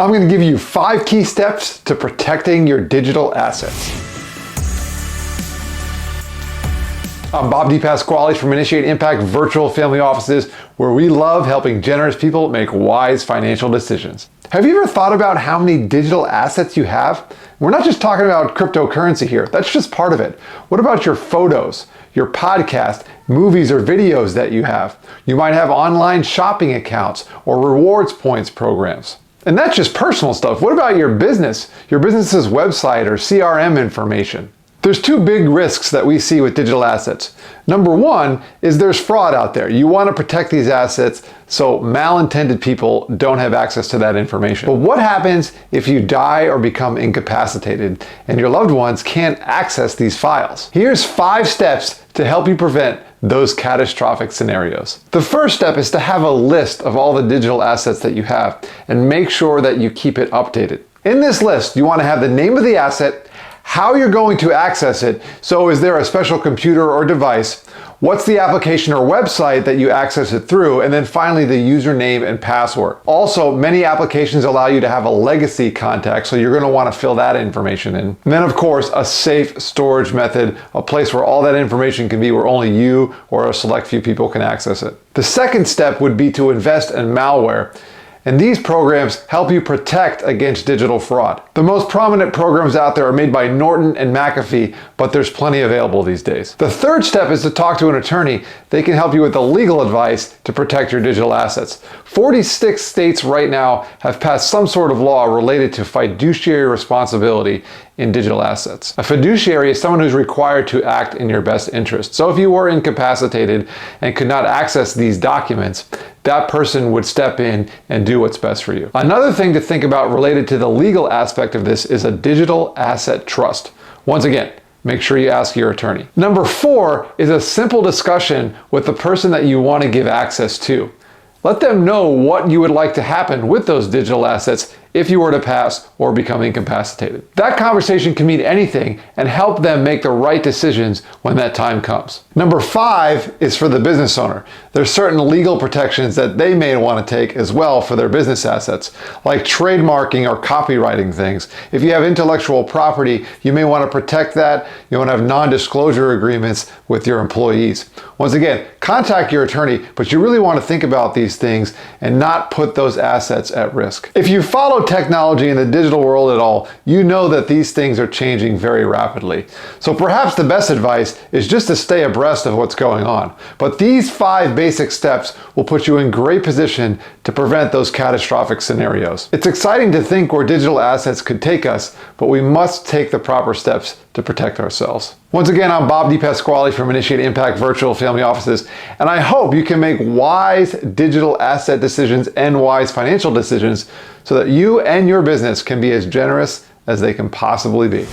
I'm going to give you 5 key steps to protecting your digital assets. I'm Bob DePasquale from Initiate Impact Virtual Family Offices, where we love helping generous people make wise financial decisions. Have you ever thought about how many digital assets you have? We're not just talking about cryptocurrency here. That's just part of it. What about your photos, your podcast, movies or videos that you have? You might have online shopping accounts or rewards points programs. And that's just personal stuff. What about your business, your business's website or CRM information? There's 2 big risks that we see with digital assets. Number 1 is there's fraud out there. You want to protect these assets so malintended people don't have access to that information. But what happens if you die or become incapacitated and your loved ones can't access these files? Here's 5 steps to help you prevent those catastrophic scenarios. The first step is to have a list of all the digital assets that you have and make sure that you keep it updated. In this list, you want to have the name of the asset, how you're going to access it. So is there a special computer or device? What's the application or website that you access it through? And then finally, the username and password. Also, many applications allow you to have a legacy contact, so you're going to want to fill that information in. And then of course, a safe storage method, a place where all that information can be where only you or a select few people can access it. The second step would be to invest in malware. And these programs help you protect against digital fraud. The most prominent programs out there are made by Norton and McAfee, but there's plenty available these days. The third step is to talk to an attorney. They can help you with the legal advice to protect your digital assets. 46 states right now have passed some sort of law related to fiduciary responsibility in digital assets. A fiduciary is someone who's required to act in your best interest. So if you were incapacitated and could not access these documents, that person would step in and do what's best for you. Another thing to think about related to the legal aspect of this is a digital asset trust. Once again, make sure you ask your attorney. Number 4 is a simple discussion with the person that you want to give access to. Let them know what you would like to happen with those digital assets if you were to pass or become incapacitated. That conversation can mean anything and help them make the right decisions when that time comes. Number 5 is for the business owner. There's certain legal protections that they may want to take as well for their business assets, like trademarking or copywriting things. If you have intellectual property, you may want to protect that. You want to have non-disclosure agreements with your employees. Once again, contact your attorney, but you really want to think about these things and not put those assets at risk. If you follow technology in the digital world at all, you know that these things are changing very rapidly. So perhaps the best advice is just to stay abreast of what's going on. But these 5 basic steps will put you in great position to prevent those catastrophic scenarios. It's exciting to think where digital assets could take us, but we must take the proper steps to protect ourselves. Once again, I'm Bob DePasquale from Initiate Impact Virtual Family Offices, and I hope you can make wise digital asset decisions and wise financial decisions so that you and your business can be as generous as they can possibly be.